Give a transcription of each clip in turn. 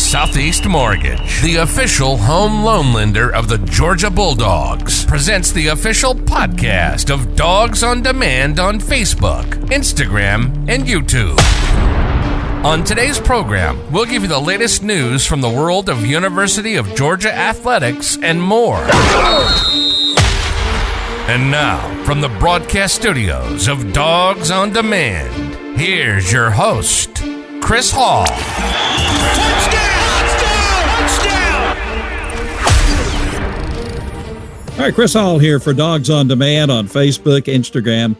Southeast Mortgage, the official home loan lender of the Georgia Bulldogs, presents the official podcast of Dawgs on Demand on Facebook, Instagram, and YouTube. On today's program, we'll give you the latest news from the world of University of Georgia athletics and more. And now, from the broadcast studios of Dawgs on Demand, here's your host, Chris Hall. All right, Chris Hall here for Dawgs on Demand on Facebook, Instagram,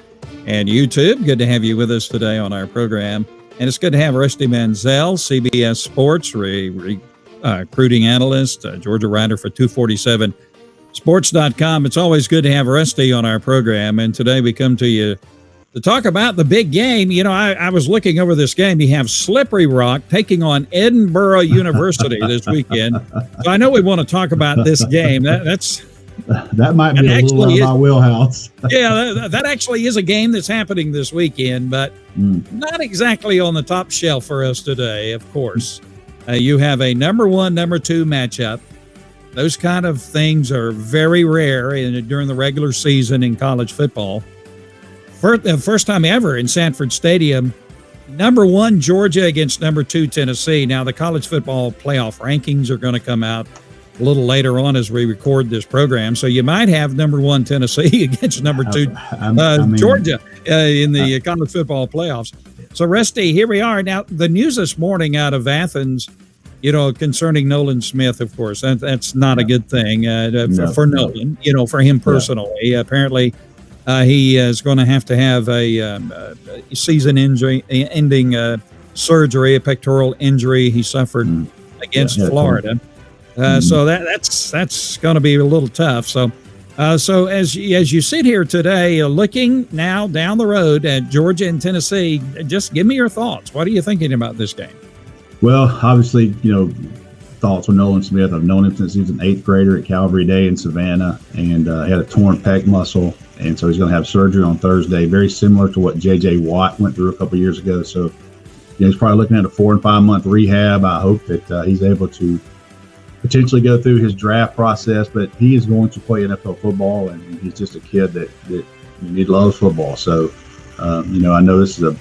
and YouTube. Good to have you with us today on our program. And it's good to have Rusty Manziel, CBS Sports, recruiting analyst, Georgia writer for 247sports.com. It's always good to have Rusty on our program. And today we come to you to talk about the big game. You know, I was looking over this game. You have Slippery Rock taking on Edinburgh University this weekend. So I know we want to talk about this game. That might be a little out of my wheelhouse. Yeah, that actually is a game that's happening this weekend, but not exactly on the top shelf for us today, of course. You have a number one, number two matchup. Those kind of things are very rare during the regular season in college football. First time ever in Sanford Stadium, number one Georgia against number two Tennessee. Now, the college football playoff rankings are going to come out a little later on as we record this program. So you might have number one Tennessee against number two Georgia in the college football playoffs. So, Rusty, here we are. Now, the news this morning out of Athens, concerning Nolan Smith, of course, that's not a good thing for Nolan, for him personally. Yeah. Apparently, he is going to have a season-ending surgery, a pectoral injury he suffered against Florida. So that's going to be a little tough. So as you sit here today, looking now down the road at Georgia and Tennessee, just give me your thoughts. What are you thinking about this game? Well, obviously, thoughts on Nolan Smith. I've known him since he was an eighth grader at Calvary Day in Savannah, and had a torn pec muscle, and so he's going to have surgery on Thursday. Very similar to what J.J. Watt went through a couple years ago. So, he's probably looking at a 4 and 5 month rehab. I hope that he's able to potentially go through his draft process, but he is going to play NFL football, and he's just a kid that he loves football. So, I know this is a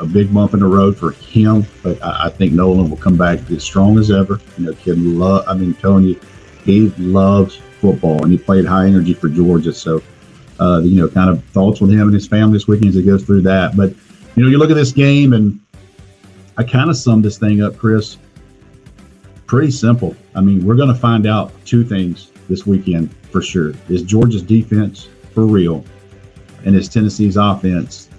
big bump in the road for him, but I think Nolan will come back as strong as ever. Kid telling you, he loves football, and he played high energy for Georgia. So, kind of thoughts with him and his family this weekend as he goes through that. But, you look at this game, and I kind of summed this thing up, Chris. Pretty simple. We're going to find out two things this weekend for sure. Is Georgia's defense for real? And is Tennessee's offense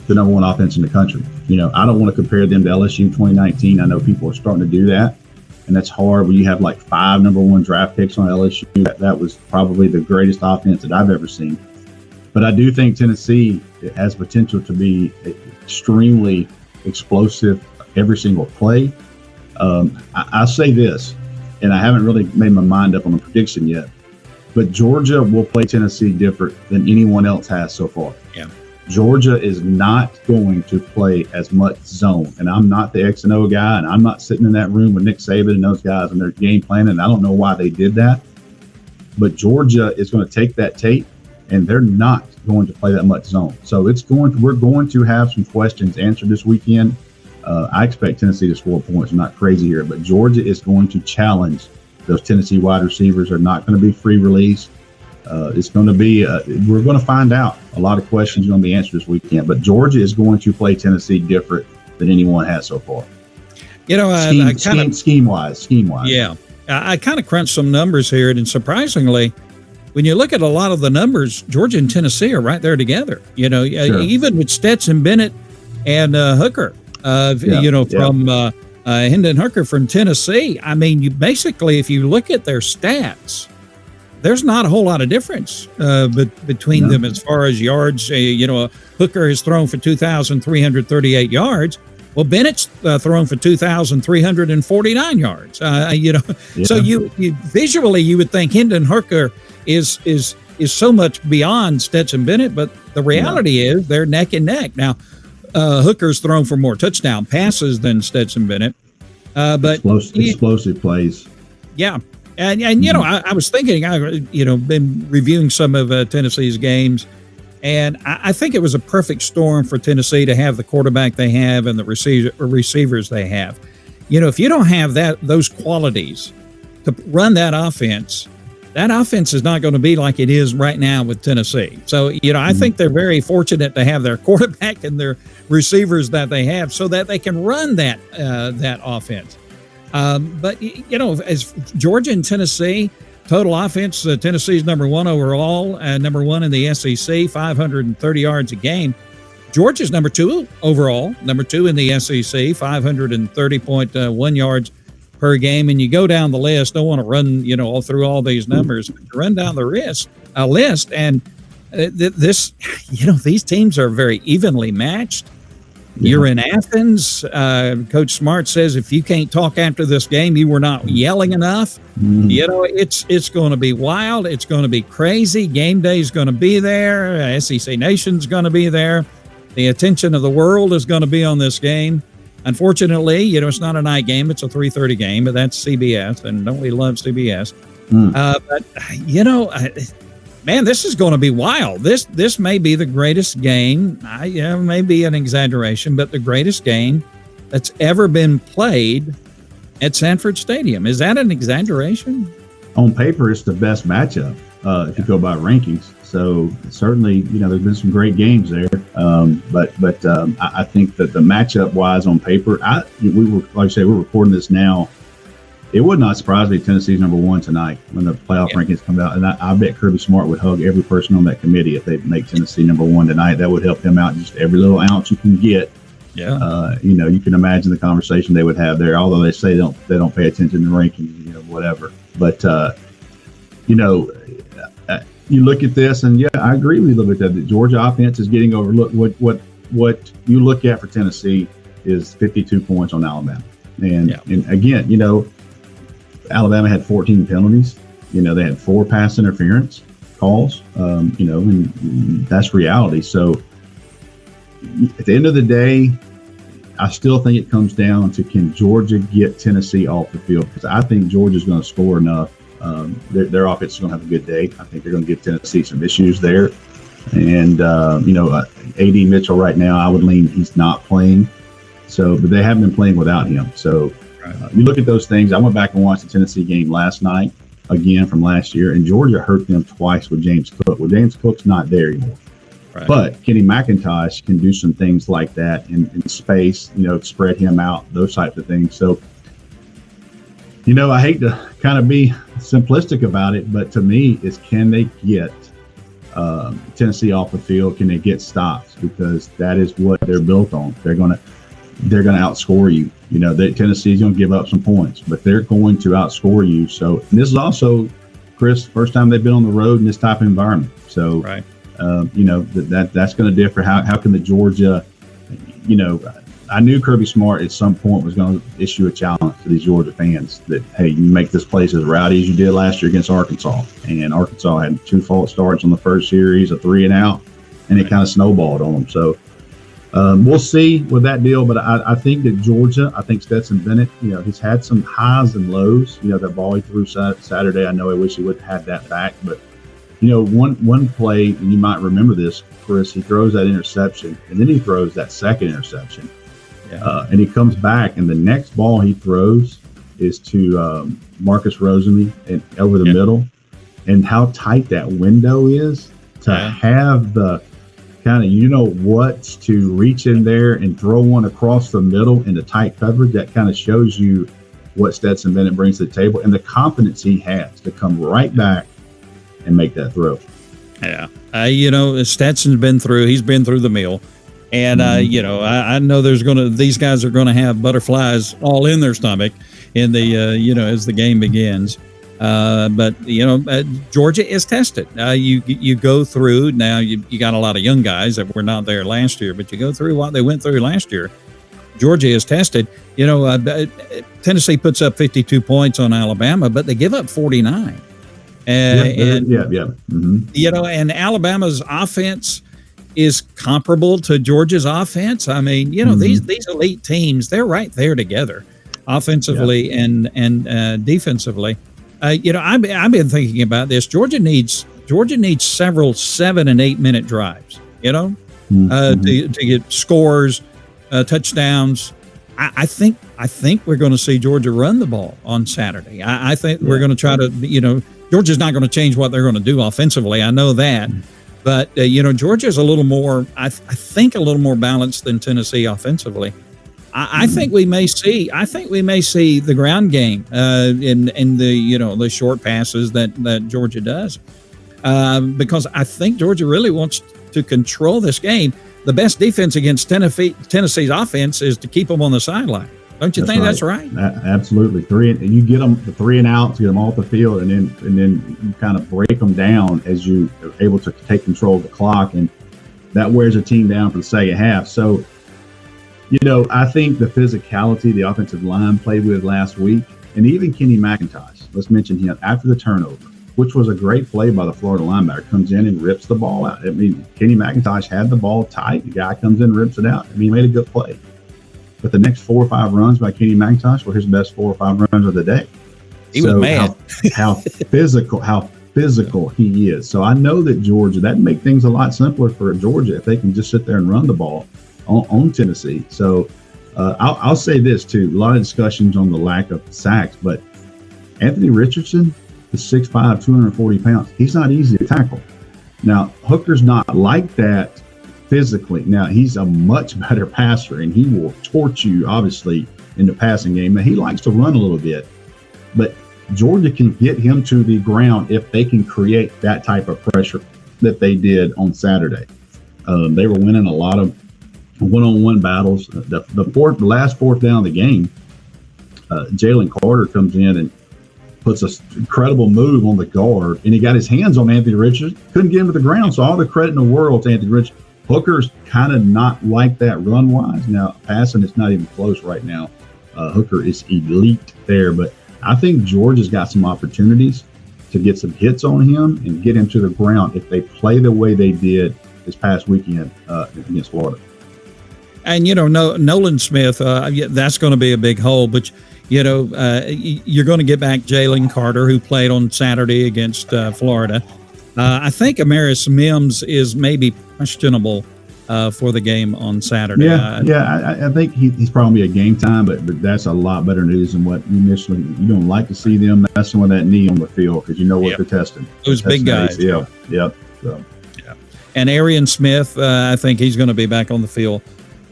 the number one offense in the country? I don't want to compare them to LSU 2019. I know people are starting to do that, and that's hard when you have like 5 number one draft picks on LSU. That was probably the greatest offense that I've ever seen. But I do think Tennessee has potential to be extremely explosive every single play. I'll say this, and I haven't really made my mind up on the prediction yet, but Georgia will play Tennessee different than anyone else has so far. Yeah. Georgia is not going to play as much zone, and I'm not the X and O guy, and I'm not sitting in that room with Nick Saban and those guys and their game plan, and I don't know why they did that, but Georgia is going to take that tape, and they're not going to play that much zone. So we're going to have some questions answered this weekend. I expect Tennessee to score points. I'm not crazy here, but Georgia is going to challenge those Tennessee wide receivers. They're not going to be free release. It's going to be, we're going to find out. A lot of questions are going to be answered this weekend, but Georgia is going to play Tennessee different than anyone has so far. Scheme-wise. Yeah. I kind of crunched some numbers here, and surprisingly, when you look at a lot of the numbers, Georgia and Tennessee are right there together. Sure. Even with Stetson Bennett and Hooker. From Hendon Hooker from Tennessee. You basically, if you look at their stats, there's not a whole lot of difference between them as far as yards. Hooker has thrown for 2,338 yards. Well, Bennett's thrown for 2,349 yards. So you visually you would think Hendon Hooker is so much beyond Stetson Bennett, but the reality is they're neck and neck now. Hooker's thrown for more touchdown passes than Stetson Bennett. But explosive plays. Yeah. And I was thinking, been reviewing some of Tennessee's games, and I think it was a perfect storm for Tennessee to have the quarterback they have and the receivers they have. If you don't have those qualities to run that offense is not going to be like it is right now with Tennessee. So, I think they're very fortunate to have their quarterback and their receivers that they have so that they can run that offense. But as Georgia and Tennessee, total offense, Tennessee's number one overall, number one in the SEC, 530 yards a game. Georgia's number two overall, number two in the SEC, 530.1 yards per game. And you go down the list, don't want to run, all through all these numbers, but you run down the list, and these teams are very evenly matched. You're in Athens. Coach Smart says if you can't talk after this game, you were not yelling enough. It's going to be wild. It's going to be crazy. Game day is going to be there. SEC Nation's going to be there. The attention of the world is going to be on this game. Unfortunately, it's not a night game. It's a 3:30 game, but that's CBS, and don't we love CBS? Man, this is going to be wild. This may be the greatest game. May be an exaggeration, but the greatest game that's ever been played at Sanford Stadium. Is that an exaggeration? On paper, it's the best matchup if you go by rankings. So certainly, there's been some great games there. But I think that the matchup wise on paper, we're recording this now. It would not surprise me if Tennessee's number one tonight when the playoff rankings come out. And I bet Kirby Smart would hug every person on that committee if they make Tennessee number one tonight. That would help him out just every little ounce you can get. Yeah. You can imagine the conversation they would have there, although they say they don't pay attention to rankings, whatever. But, you look at this, and I agree with you a little bit that the Georgia offense is getting overlooked. What you look at for Tennessee is 52 points on Alabama. And again, Alabama had 14 penalties. They had 4 pass interference calls. And that's reality. So at the end of the day, I still think it comes down to can Georgia get Tennessee off the field, because I think Georgia's going to score enough. Their offense is going to have a good day. I think they're going to give Tennessee some issues there. And, A.D. Mitchell right now, I would lean he's not playing. But they haven't been playing without him. So you look at those things. I went back and watched the Tennessee game last night, again from last year, and Georgia hurt them twice with James Cook. Well, James Cook's not there anymore. Right. But Kenny McIntosh can do some things like that in space, spread him out, those types of things. So, I hate to kind of be simplistic about it, but to me, it's can they get Tennessee off the field? Can they get stops? Because that is what they're built on. They're going to outscore you. Tennessee's going to give up some points, but they're going to outscore you. So this is also, Chris, first time they've been on the road in this type of environment. So, that's going to differ. How can the Georgia, I knew Kirby Smart at some point was going to issue a challenge to these Georgia fans that, hey, you make this place as rowdy as you did last year against Arkansas. And Arkansas had 2 false starts on the first series, a 3-and-out, and it kind of snowballed on them. So we'll see with that deal. But I think that Georgia, I think Stetson Bennett, he's had some highs and lows. That ball he threw Saturday, I know I wish he would have had that back. But, one play, and you might remember this, Chris, he throws that interception, and then he throws that second interception. Yeah. And he comes back, and the next ball he throws is to Marcus Rosemy and over the middle. And how tight that window is to have the kind of, what to reach in there and throw one across the middle into tight coverage. That kind of shows you what Stetson Bennett brings to the table and the confidence he has to come right back and make that throw. Yeah. Stetson's he's been through the mill. And, I know these guys are going to have butterflies all in their stomach in the, as the game begins. But Georgia is tested. You go through now. You got a lot of young guys that were not there last year, but you go through what they went through last year. Georgia is tested. Tennessee puts up 52 points on Alabama, but they give up 49. And Alabama's offense is comparable to Georgia's offense. I mean, these elite teams, they're right there together. offensively and defensively. I've been thinking about this. Georgia needs several 7 and 8 minute drives. To get scores, touchdowns. I think we're going to see Georgia run the ball on Saturday. I think we're going to try to, Georgia's not going to change what they're going to do offensively. I know that, but Georgia's a little more, I think, a little more balanced than Tennessee offensively. I think we may see the ground game in the short passes that Georgia does, because I think Georgia really wants to control this game. The best defense against Tennessee's offense is to keep them on the sideline. Don't you think that's right? Absolutely. You get them the 3 and outs, get them off the field, and then you kind of break them down as you are able to take control of the clock, and that wears a team down for the second half. So, I think the physicality the offensive line played with last week, and even Kenny McIntosh, let's mention him, after the turnover, which was a great play by the Florida linebacker, comes in and rips the ball out. I mean, Kenny McIntosh had the ball tight. The guy comes in and rips it out. I mean, he made a good play. But the next 4 or 5 runs by Kenny McIntosh were his best 4 or 5 runs of the day. He was mad. How physical he is. So I know that Georgia, that'd make things a lot simpler for Georgia if they can just sit there and run the ball on Tennessee. So I'll say this too. A lot of discussions on the lack of sacks, but Anthony Richardson is 6'5", 240 pounds. He's not easy to tackle. Now, Hooker's not like that physically. Now, he's a much better passer, and he will torch you, obviously, in the passing game. Now, he likes to run a little bit, but Georgia can get him to the ground if they can create that type of pressure that they did on Saturday. They were winning a lot of one-on-one battles. The last fourth down of the game, Jalen Carter comes in and puts an incredible move on the guard, and he got his hands on Anthony Richardson. Couldn't get him to the ground, so all the credit in the world to Anthony Richardson. Hooker's kind of not like that run-wise. Now, passing, it's not even close right now. Hooker is elite there, but I think Georgia's got some opportunities to get some hits on him and get him to the ground if they play the way they did this past weekend against Florida. And, Nolan Smith, that's going to be a big hole, but you're going to get back Jalen Carter, who played on Saturday against Florida. I think Amaris Mims is maybe questionable for the game on Saturday. I think he's probably a game time, but that's a lot better news than what initially. You don't like to see them messing with that knee on the field because you know what they're testing. Those big guys. So. And Arian Smith, I think he's going to be back on the field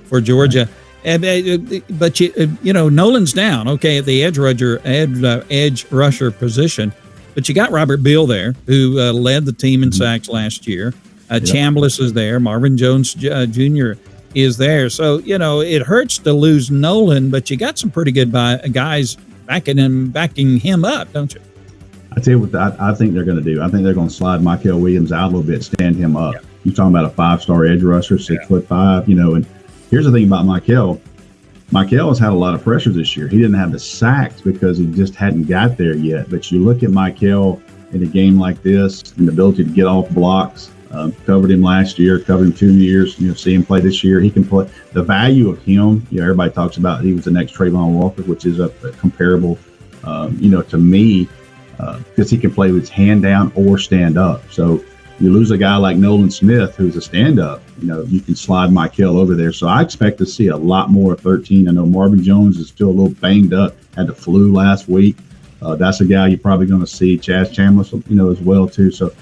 for Georgia. But Nolan's down, okay, at the edge rusher position. But you got Robert Beal there, who led the team in sacks last year. Chambliss is there. Marvin Jones Jr. is there. So, it hurts to lose Nolan, but you got some pretty good guys backing him up, don't you? I tell you what I think they're going to do. I think they're going to slide Michael Williams out a little bit, stand him up. Yeah. You're talking about a 5-star edge rusher, 6'5", and here's the thing about Michael. Michael has had a lot of pressure this year. He didn't have the sacks because he just hadn't got there yet. But you look at Michael in a game like this and the ability to get off blocks. Covered him last year, covered him 2 years. See him play this year. He can play. The value of him, everybody talks about he was the next Trayvon Walker, which is a comparable, to me, because he can play with his hand down or stand up. So you lose a guy like Nolan Smith, who's a stand-up, you can slide Michael over there. So I expect to see a lot more of 13. I know Marvin Jones is still a little banged up, had the flu last week. That's a guy you're probably going to see. Chaz Chambliss, as well, too. So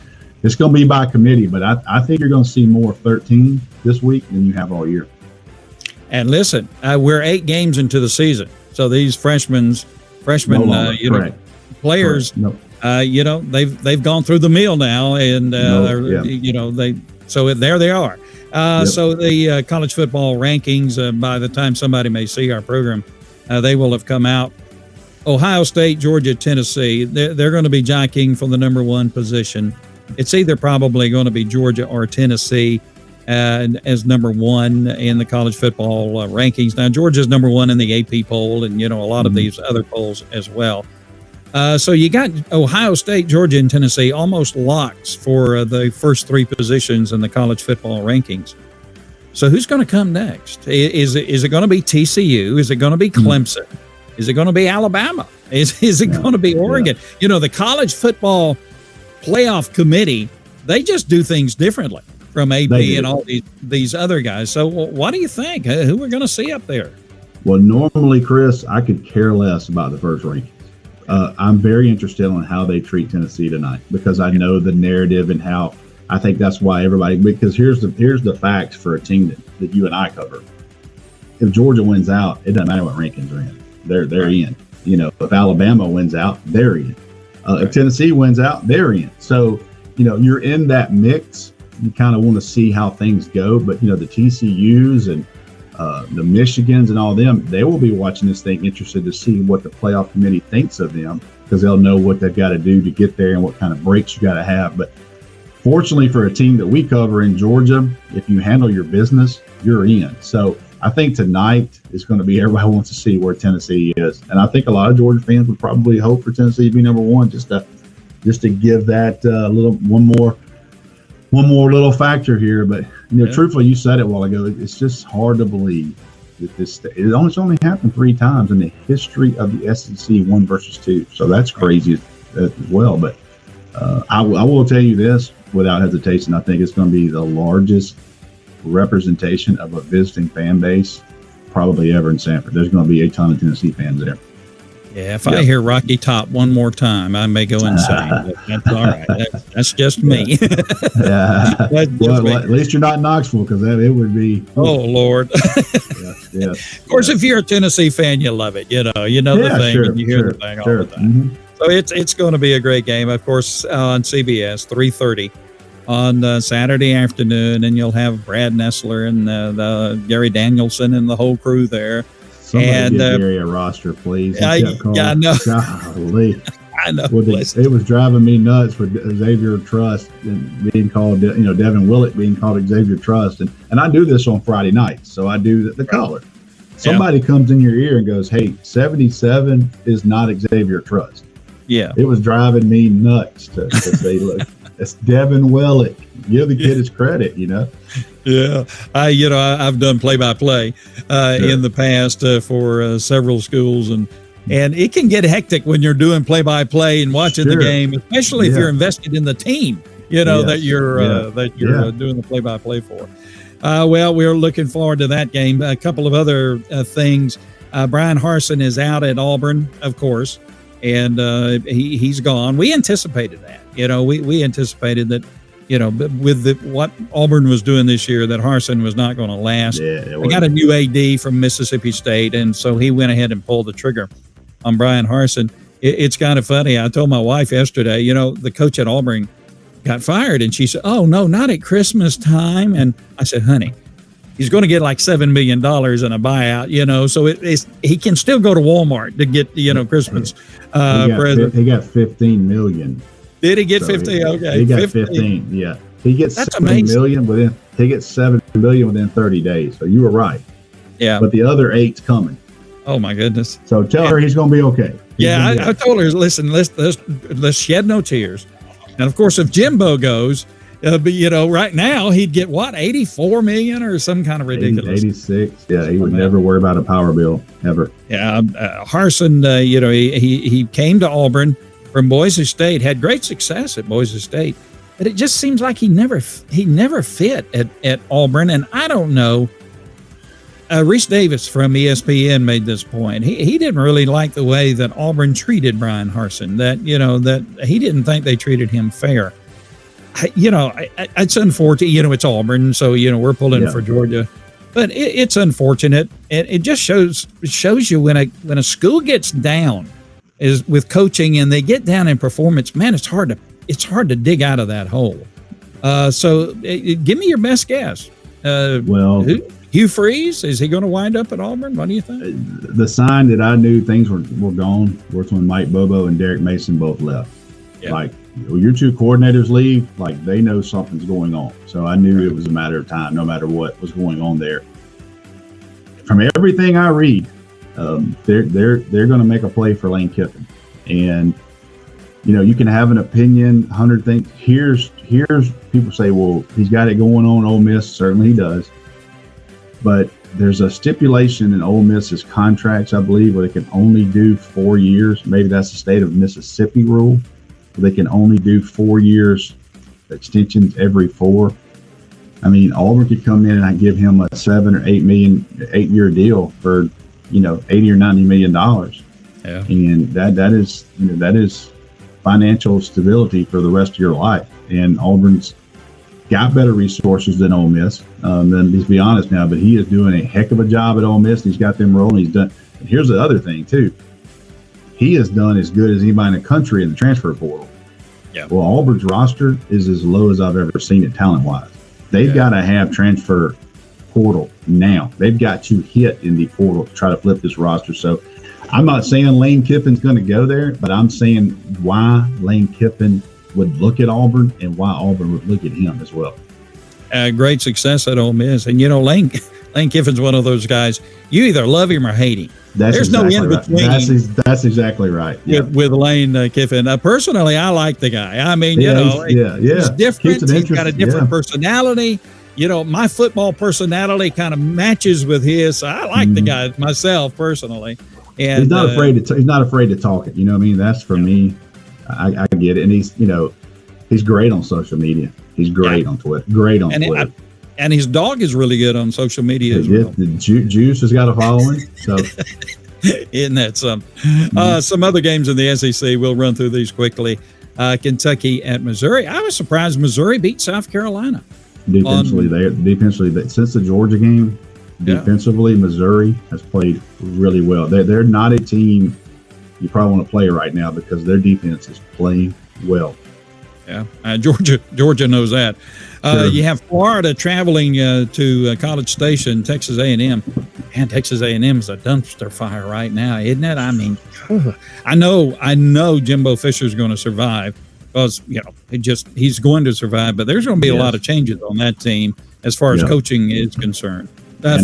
it's going to be by committee, but I think you're going to see more of 13 this week than you have all year. And listen, we're 8 games into the season. So these freshmen, players, they've gone through the mill now, and there they are. So the college football rankings, by the time somebody may see our program, they will have come out. Ohio State, Georgia, Tennessee, they're going to be jockeying for the number 1 position. It's either probably going to be Georgia or Tennessee as number 1 in the college football rankings. Now, Georgia's number 1 in the AP poll and, a lot of these other polls as well. So you got Ohio State, Georgia, and Tennessee almost locks for the first 3 positions in the college football rankings. So who's going to come next? Is it going to be TCU? Is it going to be Clemson? Is it going to be Alabama? Is it going to be Oregon? The college football playoff committee, they just do things differently from AP and all these other guys. So what do you think? Who we're going to see up there? Well, normally, Chris, I could care less about the first rankings. I'm very interested in how they treat Tennessee tonight because I know the narrative and how I think that's why everybody. Because here's the facts for a team that you and I cover. If Georgia wins out, it doesn't matter what rankings are in. They're in. If Alabama wins out, they're in. If Tennessee wins out, they're in. So you're in that mix. You kind of want to see how things go, but the TCUs and the Michigans and all them, they will be watching this thing interested to see what the playoff committee thinks of them because they'll know what they've got to do to get there and what kind of breaks you got to have. But fortunately for a team that we cover in Georgia, if you handle your business, you're in. So I think tonight is going to be everybody wants to see where Tennessee is. And I think a lot of Georgia fans would probably hope for Tennessee to be number one just to give that one more little factor here. But truthfully, you said it a while ago. It's just hard to believe that it only happened 3 times in the history of the SEC, 1 versus 2. So that's crazy as well. But I will tell you this without hesitation. I think it's going to be the largest representation of a visiting fan base probably ever in Sanford. There's going to be a ton of Tennessee fans there. Yeah, if I hear Rocky Top one more time, I may go insane. That's all right. That's just me. Well, at least you're not in Knoxville because it would be. Oh Lord. Yes. Of course, if you're a Tennessee fan, you love it. You know the thing, sure, and you hear the thing all the time. Mm-hmm. So it's going to be a great game. Of course, on CBS, 3:30 on Saturday afternoon, and you'll have Brad Nessler and the Gary Danielson and the whole crew there. Somebody give Gary a roster, please. I know. Golly. I know. It was driving me nuts for Xavier Trust being called, Devin Willett being called Xavier Trust. And I do this on Friday nights, so I do the color. Somebody comes in your ear and goes, hey, 77 is not Xavier Trust. Yeah. It was driving me nuts to say, look, it's Devin Willett. Give the kid his credit, Yeah, I've done play-by-play in the past for several schools, and it can get hectic when you're doing play-by-play and watching the game, especially if you're invested in the team, that you're doing the play-by-play for. Well, we're looking forward to that game. A couple of other things. Brian Harsin is out at Auburn, of course, and he's gone. We anticipated that. We anticipated that. With what Auburn was doing this year, that Harsin was not going to last. We got a new AD from Mississippi State, and so he went ahead and pulled the trigger on Brian Harsin. It's kind of funny. I told my wife yesterday, the coach at Auburn got fired, and she said, "Oh no, not at Christmas time." And I said, "Honey, he's going to get like $7 million in a buyout, so he can still go to Walmart to get Christmas present." He got $15 million. Did he get 15? Okay, he got 15. Yeah, he gets $7 million he gets $7 million within 30 days. So you were right. Yeah, but the other 8's coming. Oh my goodness! So tell her he's going to be okay. I told her, listen, let's shed no tears. And of course, if Jimbo goes, right now he'd get what, 84 million or some kind of ridiculous 86. Yeah, he would never worry about a power bill ever. Yeah, Harsin, he came to Auburn from Boise State, had great success at Boise State, but it just seems like he never fit at Auburn. And I don't know. Reese Davis from ESPN made this point. He didn't really like the way that Auburn treated Brian Harsin. That he didn't think they treated him fair. It's unfortunate. It's Auburn, so we're pulling for Georgia, but it's unfortunate. It just shows you when a school gets down is with coaching and they get down in performance, man, it's hard to dig out of that hole. So give me your best guess. Hugh Freeze, is he going to wind up at Auburn? What do you think? The sign that I knew things were gone was when Mike Bobo and Derek Mason both left. Yeah. Like, your 2 coordinators leave, like they know something's going on. So I knew it was a matter of time, no matter what was going on there. From everything I read, they're going to make a play for Lane Kiffin, and you can have an opinion, 100 things. Here's people say, well, he's got it going on Ole Miss. Certainly he does, but there's a stipulation in Ole Miss's contracts, I believe, where they can only do 4 years. Maybe that's the state of Mississippi rule. They can only do 4 years extensions every 4. I mean, Auburn could come in and I give him a 7 or 8 million 8-year deal for, $80 or $90 million. Yeah. And that is financial stability for the rest of your life. And Auburn's got better resources than Ole Miss. Let's be honest now, but he is doing a heck of a job at Ole Miss. He's got them rolling. He's done. And here's the other thing too. He has done as good as anybody in the country in the transfer portal. Yeah. Well, Auburn's roster is as low as I've ever seen it talent-wise. They've got to have transfer portal now. They've got to hit in the portal to try to flip this roster. So I'm not saying Lane Kiffin's going to go there, but I'm saying why Lane Kiffin would look at Auburn and why Auburn would look at him as well. Great success at Ole Miss. And, Lane Kiffin's one of those guys, you either love him or hate him. There's exactly no in between. Right. That's exactly right. Yeah. With Lane Kiffin. Personally, I like the guy. I mean, he's different. He's got a different personality. My football personality kind of matches with his. So I like the guy myself personally. And he's not afraid to. He's not afraid to talk it. You know what I mean? That's for me. I get it, and he's great on social media. He's great on Twitter. Great on Twitter. And his dog is really good on social media as well. The Juice has got a following. So. Isn't that something? Some other games in the SEC, we'll run through these quickly. Kentucky at Missouri. I was surprised Missouri beat South Carolina. Defensively, since the Georgia game, defensively, Missouri has played really well. They're not a team you probably want to play right now because their defense is playing well. Yeah, Georgia knows that. Sure. You have Florida traveling to College Station, Texas A&M. Man, Texas A&M is a dumpster fire right now, isn't it? I mean, I know Jimbo Fisher's going to survive because he's going to survive, but there's going to be a lot of changes on that team as far as coaching is concerned.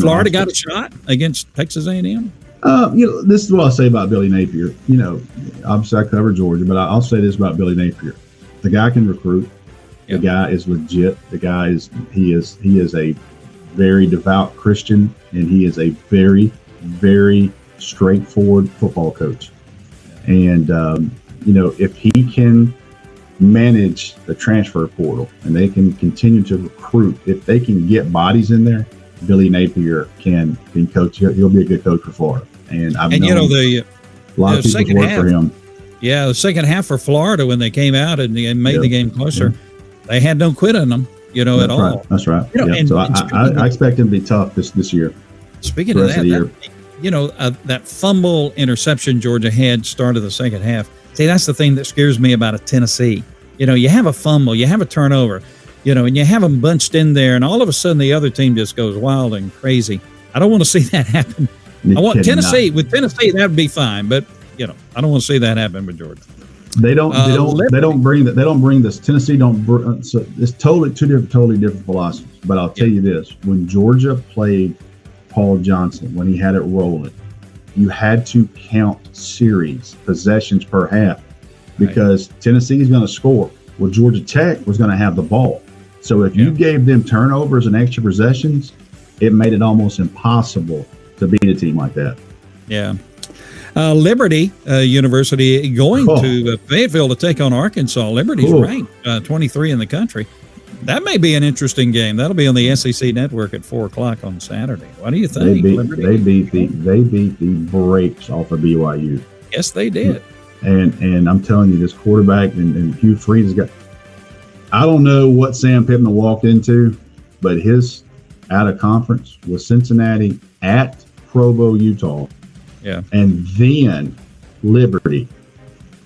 Florida got a shot against Texas A&M. This is what I'll say about Billy Napier. Obviously I cover Georgia, but I'll say this about Billy Napier. The guy can recruit. The guy is legit. The guy is a very devout Christian, and he is a very, very straightforward football coach. And if he can manage the transfer portal and they can continue to recruit, if they can get bodies in there, Billy Napier can coach. He'll be a good coach for Florida. And I've known a lot of people work for him. Yeah, the second half for Florida when they came out and made the game closer, they had no quit on them, at all. That's right. So I expect him to be tough this year. Speaking of that, that fumble interception Georgia had start of the second half. See, that's the thing that scares me about a Tennessee. You have a fumble, you have a turnover, and you have them bunched in there, and all of a sudden the other team just goes wild and crazy. I don't want to see that happen. I want Tennessee. With Tennessee, that would be fine, but I don't want to see that happen with Georgia. They don't bring this. Tennessee don't. So it's totally different philosophies. But I'll tell you this: when Georgia played Paul Johnson, when he had it rolling, you had to count series possessions per half because Tennessee is going to score. Well, Georgia Tech was going to have the ball. So if you gave them turnovers and extra possessions, it made it almost impossible to beat a team like that. Yeah. Liberty University going to Fayetteville to take on Arkansas. Liberty's ranked 23 in the country. That may be an interesting game. That'll be on the SEC Network at 4:00 on Saturday. What do you think? They beat the brakes off of BYU. Yes, they did. And I'm telling you, this quarterback and Hugh Freeze has got. I don't know what Sam Pittman walked into, but his out of conference was Cincinnati at Provo, Utah. Yeah. And then Liberty.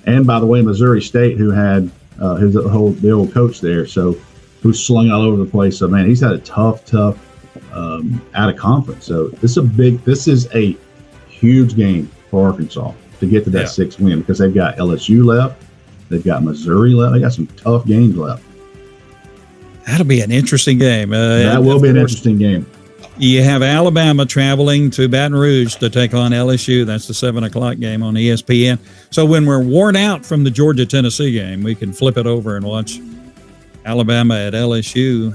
And by the way, Missouri State, who had the old coach there, so who's slung all over the place. So man, he's had a tough out of conference. So this is a huge game for Arkansas to get to that 6th win because they've got LSU left, they've got Missouri left, they got some tough games left. That'll be an interesting game. That will be an interesting game. You have Alabama traveling to Baton Rouge to take on LSU. That's the 7:00 game on ESPN. So when we're worn out from the Georgia-Tennessee game, we can flip it over and watch Alabama at LSU.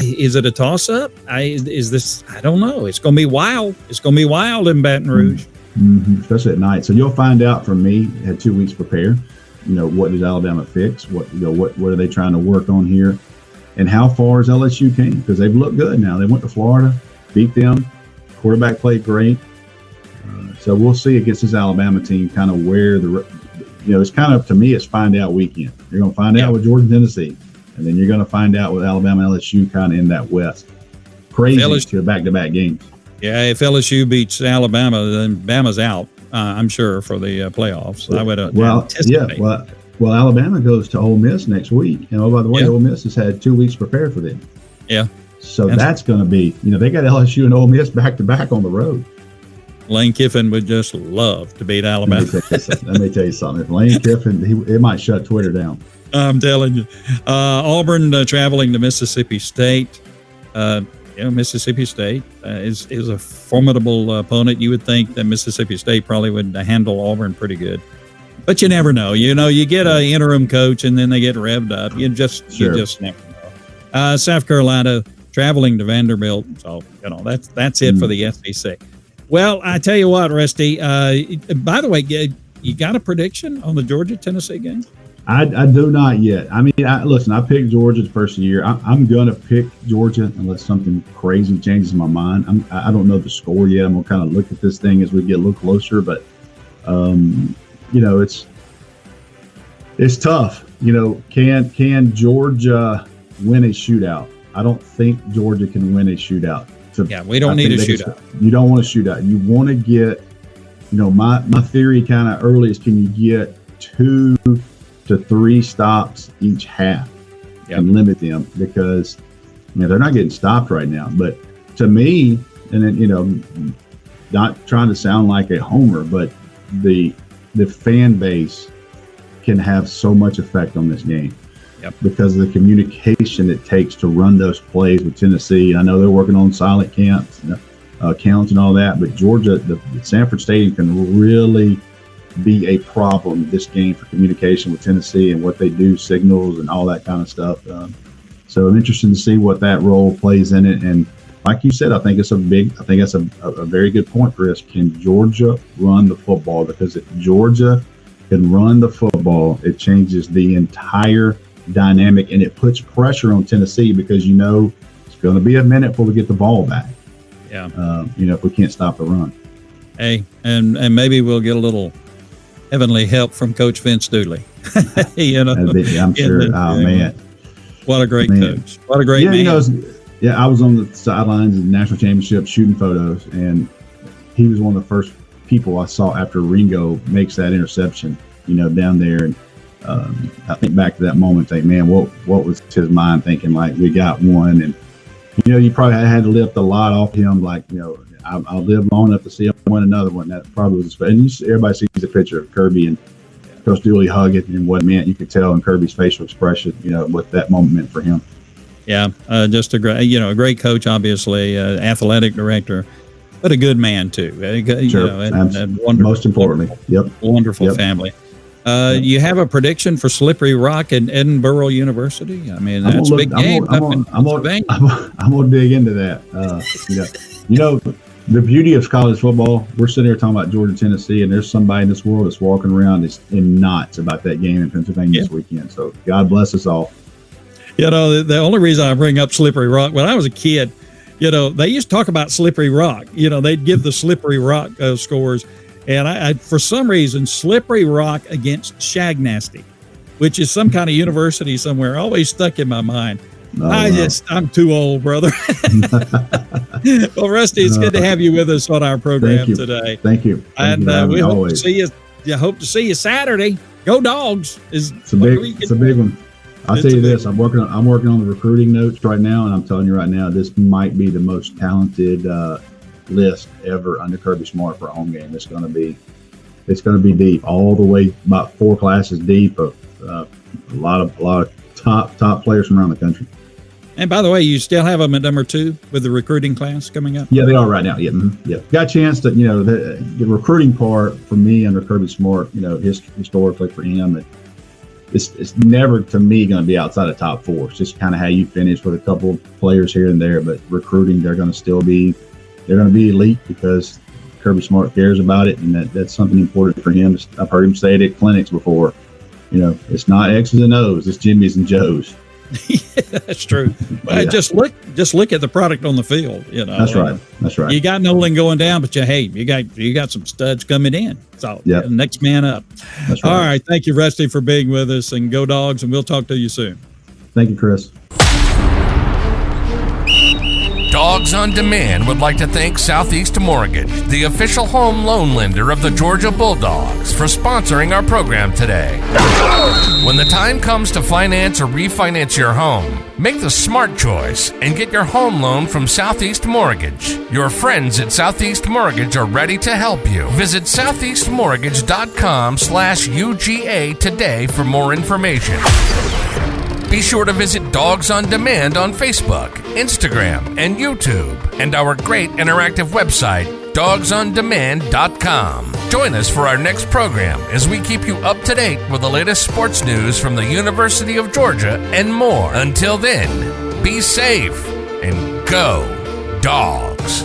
Is it a toss-up? I don't know. It's going to be wild. It's going to be wild in Baton Rouge. Mm-hmm. Especially at night. So you'll find out from me, had 2 weeks to prepare. What does Alabama fix? What are they trying to work on here? And how far is LSU came? Because they've looked good now. They went to Florida, beat them. Quarterback played great. So we'll see against this Alabama team kind of where it's kind of, to me, it's find out weekend. You're going to find out with Georgia, Tennessee, and then you're going to find out with Alabama and LSU kind of in that West. Crazy to back-to-back games. Yeah, if LSU beats Alabama, then Bama's out, I'm sure, for the playoffs. I would anticipate. Yeah, well, Alabama goes to Ole Miss next week. And, by the way, Ole Miss has had 2 weeks prepared for them. Yeah. So that's going to be, they got LSU and Ole Miss back-to-back on the road. Lane Kiffin would just love to beat Alabama. Let me tell you something. If Lane Kiffin, it might shut Twitter down. I'm telling you. Auburn traveling to Mississippi State. Mississippi State is a formidable opponent. You would think that Mississippi State probably would handle Auburn pretty good. But you never know. You get an interim coach and then they get revved up. You just never know. South Carolina traveling to Vanderbilt. So, that's it for the SEC. Well, I tell you what, Rusty, by the way, you got a prediction on the Georgia-Tennessee game? I do not yet. I mean, listen, I picked Georgia the first year. I'm going to pick Georgia unless something crazy changes my mind. I don't know the score yet. I'm going to kind of look at this thing as we get a little closer. But, it's tough. Can Georgia win a shootout? I don't think Georgia can win a shootout. We don't need a shootout. You don't want a shootout. You want to get, my theory kind of early is, can you get 2 to 3 stops each half and limit them, because they're not getting stopped right now. But to me, and then not trying to sound like a homer, but the fan base can have so much effect on this game because of the communication it takes to run those plays with Tennessee. I know they're working on silent counts and all that, but Georgia, the Sanford Stadium can really be a problem this game for communication with Tennessee and what they do, signals and all that kind of stuff. So I'm interested to see what that role plays in it. And like you said, I think that's a very good point, Chris. Can Georgia run the football? Because if Georgia can run the football, it changes the entire dynamic, and it puts pressure on Tennessee, because it's going to be a minute before we get the ball back. If we can't stop the run. Hey, and maybe we'll get a little heavenly help from Coach Vince Dooley. I'm sure. Man, what a great coach! What a great man. I was on the sidelines of the national championship shooting photos, and he was one of the first people I saw after Ringo makes that interception. Down there, and I think back to that moment, think, man, what was his mind thinking? Like, we got one, and you probably had to lift a lot off him. Like, I'll live long enough to see him win another one. That probably was. And everybody sees a picture of Kirby and Coach Dooley hugging, and what it meant. You could tell in Kirby's facial expression, what that moment meant for him. Yeah, just a great coach, obviously, athletic director, but a good man too. Sure, and wonderful, most importantly, wonderful family. You have a prediction for Slippery Rock and Edinboro University? I mean, that's a big game. I'm going to dig into that. The beauty of college football, we're sitting here talking about Georgia, Tennessee, and there's somebody in this world that's walking around in knots about that game in Pennsylvania this weekend. So God bless us all. The only reason I bring up Slippery Rock, when I was a kid, they used to talk about Slippery Rock. They'd give the Slippery Rock scores. And I, for some reason, Slippery Rock against Shagnasty, which is some kind of university somewhere, always stuck in my mind. I'm too old, brother. Well, Rusty, it's good to have you with us on our program today. Thank you. And we hope to see you. Hope to see you Saturday. Go Dogs! It's a big one. I'll tell you this: I'm working on the recruiting notes right now, and I'm telling you right now, this might be the most talented list ever under Kirby Smart for a home game. It's going to be deep, all the way about 4 classes deep of a lot of top players from around the country. And by the way, you still have them at number 2 with the recruiting class coming up? Yeah, they are right now. Yeah, got a chance to the recruiting part for me under Kirby Smart. Historically for him, it's never to me going to be outside of top 4. It's just kind of how you finish with a couple of players here and there. But recruiting, they're going to be elite because Kirby Smart cares about it, and that's something important for him. I've heard him say it at clinics before. It's not X's and O's, it's Jimmy's and Joe's. Yeah, that's true. Yeah. Just look at the product on the field. That's right. You got Nolan going down, but you got some studs coming in. So next man up. That's right. All right. Thank you, Rusty, for being with us, and go Dogs, and we'll talk to you soon. Thank you, Chris. Dawgs on Demand would like to thank Southeast Mortgage, the official home loan lender of the Georgia Bulldogs, for sponsoring our program today. When the time comes to finance or refinance your home, make the smart choice and get your home loan from Southeast Mortgage. Your friends at Southeast Mortgage are ready to help you. Visit southeastmortgage.com/UGA today for more information. Be sure to visit Dawgs on Demand on Facebook, Instagram, and YouTube, and our great interactive website, dogsondemand.com. Join us for our next program as we keep you up to date with the latest sports news from the University of Georgia and more. Until then, be safe and go Dogs.